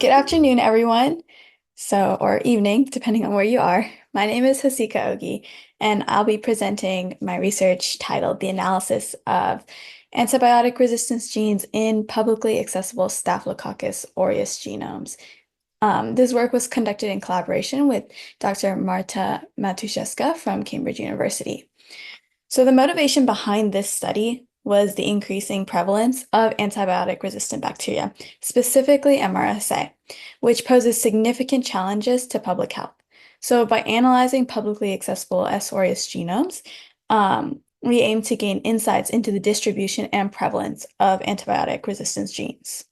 Good afternoon, everyone. Or evening, depending on where you are. My name is Hasika Oggi, and I'll be presenting my research titled The Analysis of Antibiotic Resistance Genes in Publicly Accessible Staphylococcus aureus Genomes. This work was conducted in collaboration with Dr. Marta Matuszewska from Cambridge University. So the motivation behind this study was the increasing prevalence of antibiotic-resistant bacteria, specifically MRSA, which poses significant challenges to public health. So by analyzing publicly accessible S. aureus genomes, we aim to gain insights into the distribution and prevalence of antibiotic resistance genes.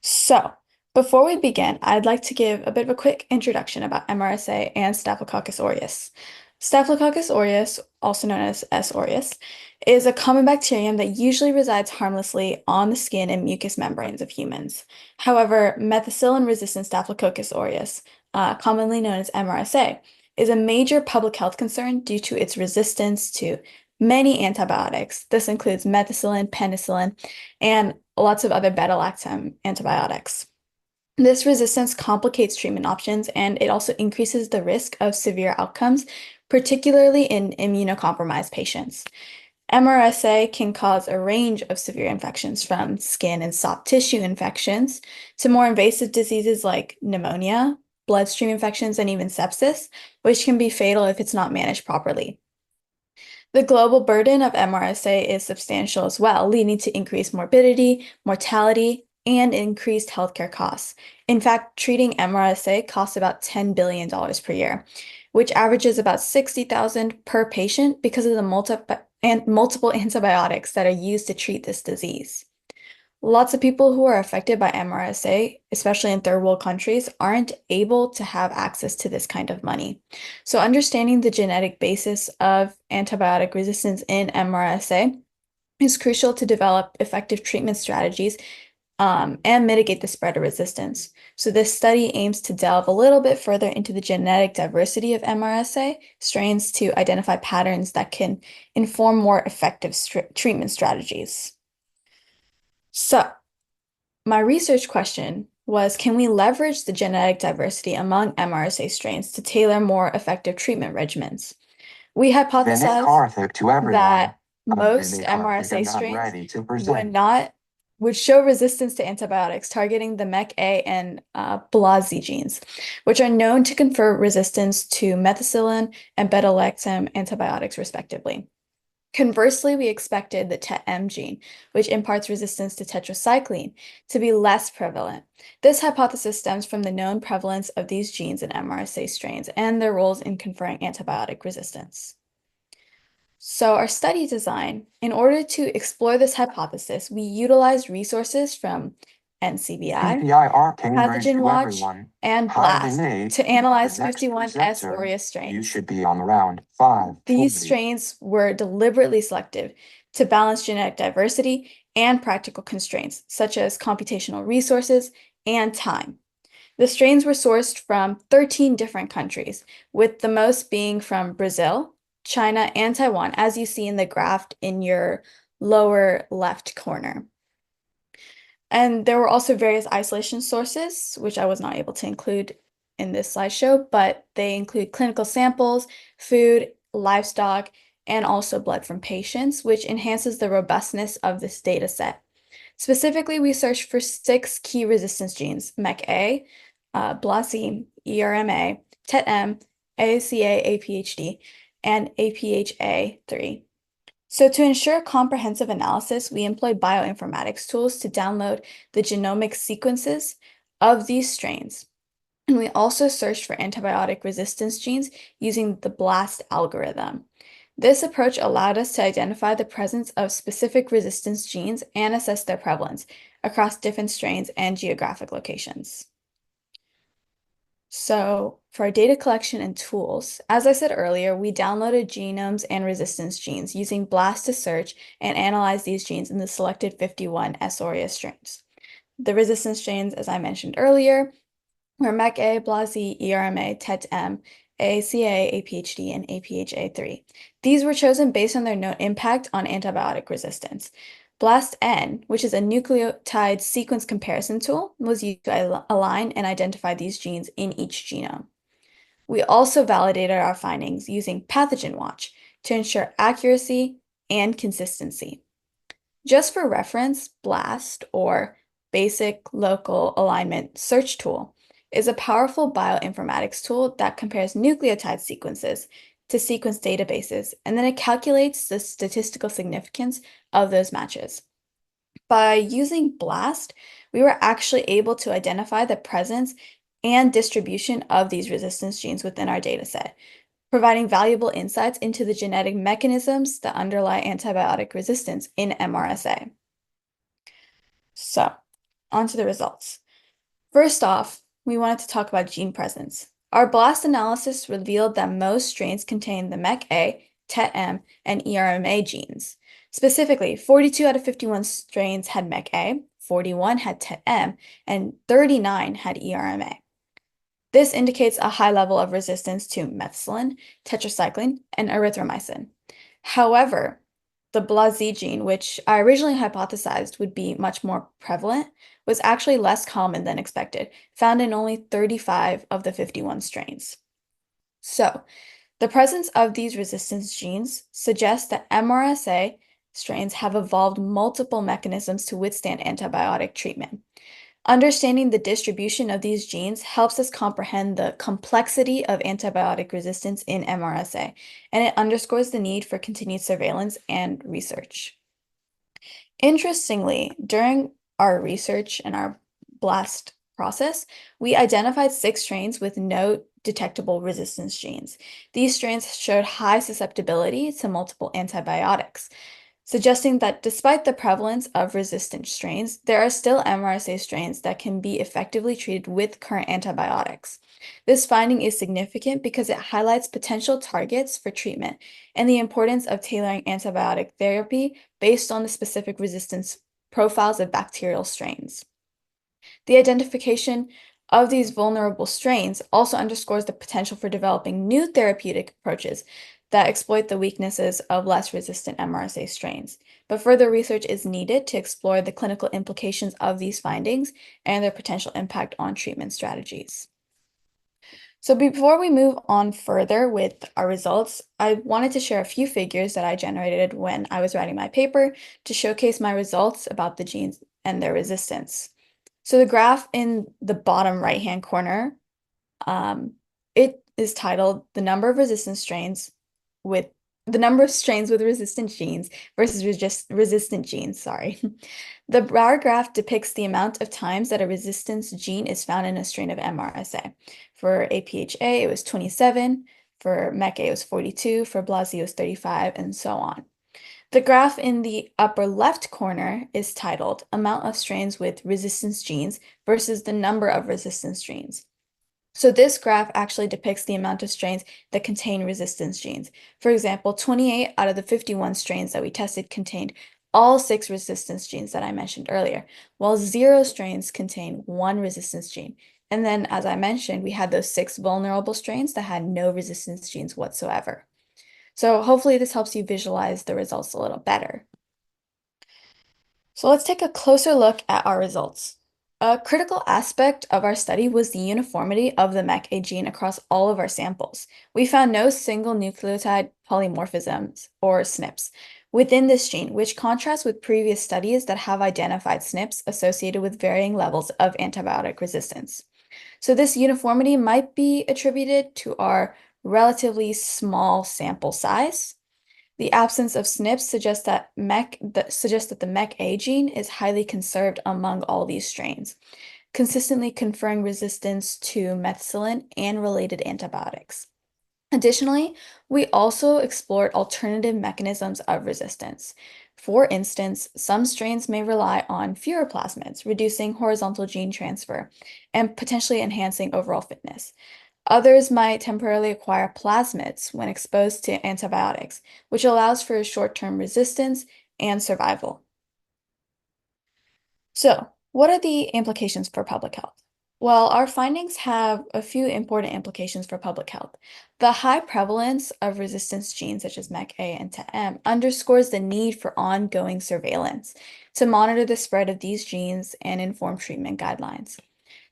So before we begin, I'd like to give a bit of a quick introduction about MRSA and Staphylococcus aureus. Staphylococcus aureus, also known as S. aureus, is a common bacterium that usually resides harmlessly on the skin and mucous membranes of humans. However, methicillin-resistant Staphylococcus aureus, commonly known as MRSA, is a major public health concern due to its resistance to many antibiotics. This includes methicillin, penicillin, and lots of other beta-lactam antibiotics. This resistance complicates treatment options, and it also increases the risk of severe outcomes, particularly in immunocompromised patients. MRSA can cause a range of severe infections, from skin and soft tissue infections to more invasive diseases like pneumonia, bloodstream infections, and even sepsis, which can be fatal if it's not managed properly. The global burden of MRSA is substantial as well, leading to increased morbidity, mortality, and increased healthcare costs. In fact, treating MRSA costs about $10 billion per year, which averages about $60,000 per patient because of the multiple antibiotics that are used to treat this disease. Lots of people who are affected by MRSA, especially in third world countries, aren't able to have access to this kind of money. So understanding the genetic basis of antibiotic resistance in MRSA is crucial to develop effective treatment strategies and mitigate the spread of resistance. So this study aims to delve a little bit further into the genetic diversity of MRSA strains to identify patterns that can inform more effective treatment strategies. So my research question was, can we leverage the genetic diversity among MRSA strains to tailor more effective treatment regimens? We hypothesized that most MRSA strains would show resistance to antibiotics targeting the MEK-A and BLA-Z genes, which are known to confer resistance to methicillin and beta-lactam antibiotics, respectively. Conversely, we expected the TET-M gene, which imparts resistance to tetracycline, to be less prevalent. This hypothesis stems from the known prevalence of these genes in MRSA strains and their roles in conferring antibiotic resistance. So our study design, in order to explore this hypothesis, we utilized resources from NCBI, Pathogen Watch, and BLAST to analyze 51 S. aureus strains. You should be on round 5. These strains were deliberately selected to balance genetic diversity and practical constraints, such as computational resources and time. The strains were sourced from 13 different countries, with the most being from Brazil, China, and Taiwan, as you see in the graph in your lower left corner. And there were also various isolation sources, which I was not able to include in this slideshow, but they include clinical samples, food, livestock, and also blood from patients, which enhances the robustness of this data set. Specifically, we searched for 6 key resistance genes: MEK-A, BLA-Z, ERMA, TET-M, ACA, APHD, and APHA3. So to ensure comprehensive analysis, we employed bioinformatics tools to download the genomic sequences of these strains. And we also searched for antibiotic resistance genes using the BLAST algorithm. This approach allowed us to identify the presence of specific resistance genes and assess their prevalence across different strains and geographic locations. So for our data collection and tools, as I said earlier, we downloaded genomes and resistance genes using BLAST to search and analyze these genes in the selected 51 S. aureus strains. The resistance strains, as I mentioned earlier, were MEK-A, BLA-Z, ERMA, TET-M, ACA, APHD, and APHA3. These were chosen based on their known impact on antibiotic resistance. BLAST-N, which is a nucleotide sequence comparison tool, was used to align and identify these genes in each genome. We also validated our findings using Pathogen Watch to ensure accuracy and consistency. Just for reference, BLAST, or Basic Local Alignment Search Tool, is a powerful bioinformatics tool that compares nucleotide sequences to sequence databases, and then it calculates the statistical significance of those matches. By using BLAST, we were actually able to identify the presence and distribution of these resistance genes within our dataset, providing valuable insights into the genetic mechanisms that underlie antibiotic resistance in MRSA. So, on to the results. First off, we wanted to talk about gene presence. Our BLAST analysis revealed that most strains contain the MEK-A, TET-M, and ERMA genes. Specifically, 42 out of 51 strains had MEK-A, 41 had TET-M, and 39 had ERMA. This indicates a high level of resistance to methicillin, tetracycline, and erythromycin. However, the BLAZ gene, which I originally hypothesized would be much more prevalent, was actually less common than expected, found in only 35 of the 51 strains. So, the presence of these resistance genes suggests that MRSA strains have evolved multiple mechanisms to withstand antibiotic treatment. Understanding the distribution of these genes helps us comprehend the complexity of antibiotic resistance in MRSA, and it underscores the need for continued surveillance and research. Interestingly, during our research and our BLAST process, we identified 6 strains with no detectable resistance genes. These strains showed high susceptibility to multiple antibiotics, suggesting that despite the prevalence of resistant strains, there are still MRSA strains that can be effectively treated with current antibiotics. This finding is significant because it highlights potential targets for treatment and the importance of tailoring antibiotic therapy based on the specific resistance profiles of bacterial strains. The identification of these vulnerable strains also underscores the potential for developing new therapeutic approaches that exploit the weaknesses of less resistant MRSA strains. But further research is needed to explore the clinical implications of these findings and their potential impact on treatment strategies. So before we move on further with our results, I wanted to share a few figures that I generated when I was writing my paper to showcase my results about the genes and their resistance. So the graph in the bottom right-hand corner, it is titled "The number of resistant strains with resistant genes versus resistant genes." Sorry. The bar graph depicts the amount of times that a resistance gene is found in a strain of MRSA. For APHA, it was 27. For MEK-A, it was 42. For BLAZ, it was 35, and so on. The graph in the upper left corner is titled "Amount of strains with resistance genes versus the number of resistance genes." So this graph actually depicts the amount of strains that contain resistance genes. For example, 28 out of the 51 strains that we tested contained all 6 resistance genes that I mentioned earlier, while 0 strains contain 1 resistance gene. And then, as I mentioned, we had those 6 vulnerable strains that had no resistance genes whatsoever. So hopefully this helps you visualize the results a little better. So let's take a closer look at our results. A critical aspect of our study was the uniformity of the MEK-A gene across all of our samples. We found no single nucleotide polymorphisms, or SNPs, within this gene, which contrasts with previous studies that have identified SNPs associated with varying levels of antibiotic resistance. So this uniformity might be attributed to our relatively small sample size. The absence of SNPs suggests that the MEK-A gene is highly conserved among all these strains, consistently conferring resistance to methicillin and related antibiotics. Additionally, we also explored alternative mechanisms of resistance. For instance, some strains may rely on fewer plasmids, reducing horizontal gene transfer and potentially enhancing overall fitness. Others might temporarily acquire plasmids when exposed to antibiotics, which allows for short-term resistance and survival. So, what are the implications for public health? Well, our findings have a few important implications for public health. The high prevalence of resistance genes such as MEK-A and TEM underscores the need for ongoing surveillance to monitor the spread of these genes and inform treatment guidelines.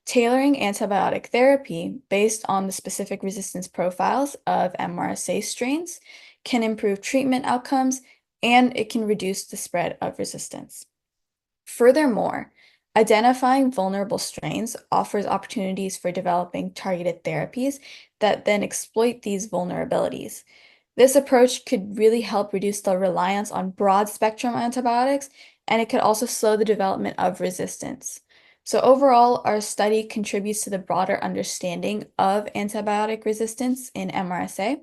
Tailoring antibiotic therapy based on the specific resistance profiles of MRSA strains can improve treatment outcomes and it can reduce the spread of resistance. Furthermore, identifying vulnerable strains offers opportunities for developing targeted therapies that then exploit these vulnerabilities. This approach could really help reduce the reliance on broad spectrum antibiotics, and it could also slow the development of resistance. So, overall, our study contributes to the broader understanding of antibiotic resistance in MRSA,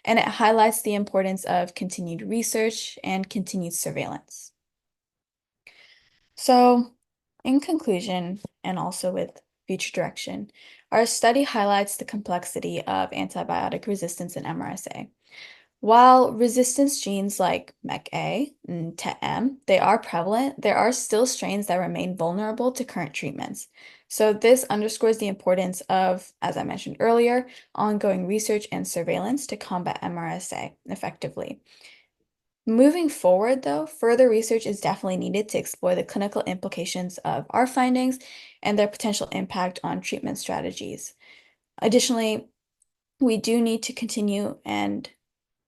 and it highlights the importance of continued research and continued surveillance. So, in conclusion, and also with future direction, our study highlights the complexity of antibiotic resistance in MRSA. While resistance genes like MEK-A and TEM, they are prevalent, there are still strains that remain vulnerable to current treatments. So this underscores the importance of, as I mentioned earlier, ongoing research and surveillance to combat MRSA effectively. Moving forward, though, further research is definitely needed to explore the clinical implications of our findings and their potential impact on treatment strategies. Additionally, we do need to continue and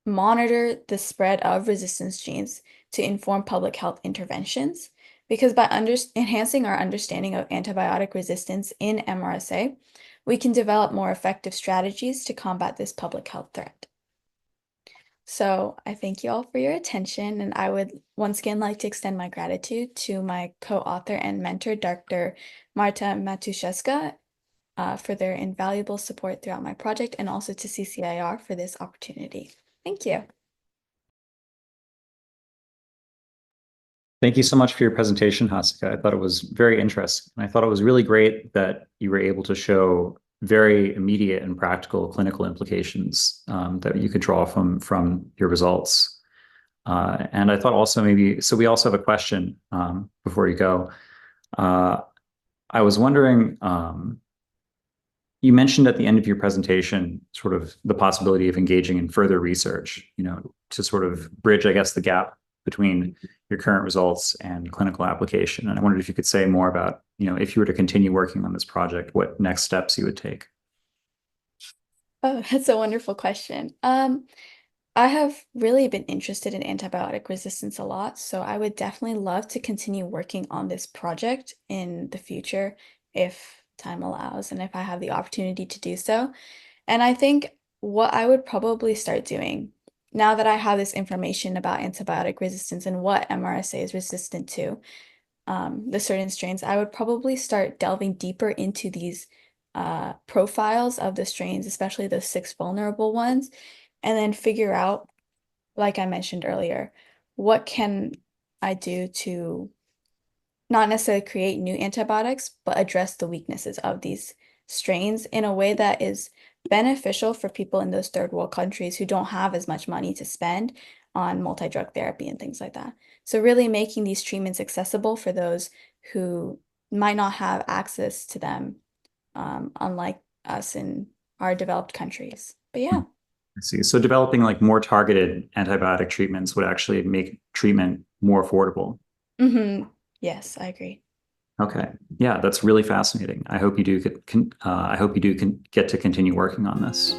monitor the spread of resistance genes to inform public health interventions, because by enhancing our understanding of antibiotic resistance in MRSA, we can develop more effective strategies to combat this public health threat. So I thank you all for your attention, and I would once again like to extend my gratitude to my co-author and mentor, Dr. Marta Matuszewska, for their invaluable support throughout my project, and also to CCIR for this opportunity. Thank you. Thank you so much for your presentation, Hasika. I thought it was very interesting. And I thought it was really great that you were able to show very immediate and practical clinical implications that you could draw from your results. And I thought also maybe, so we also have a question before you go. I was wondering, you mentioned at the end of your presentation sort of the possibility of engaging in further research, to sort of bridge, I guess, the gap between your current results and clinical application. And I wondered if you could say more about, if you were to continue working on this project, what next steps you would take. Oh, that's a wonderful question. I have really been interested in antibiotic resistance a lot, so I would definitely love to continue working on this project in the future if time allows and if I have the opportunity to do so. And I think what I would probably start doing now that I have this information about antibiotic resistance and what MRSA is resistant to, the certain strains, I would probably start delving deeper into these profiles of the strains, especially those 6 vulnerable ones, and then figure out, like I mentioned earlier, what can I do to not necessarily create new antibiotics, but address the weaknesses of these strains in a way that is beneficial for people in those third world countries who don't have as much money to spend on multi-drug therapy and things like that. So really making these treatments accessible for those who might not have access to them, unlike us in our developed countries. But yeah. I see. So developing like more targeted antibiotic treatments would actually make treatment more affordable. Yes, I agree. Okay. Yeah, that's really fascinating. I hope you do get to continue working on this.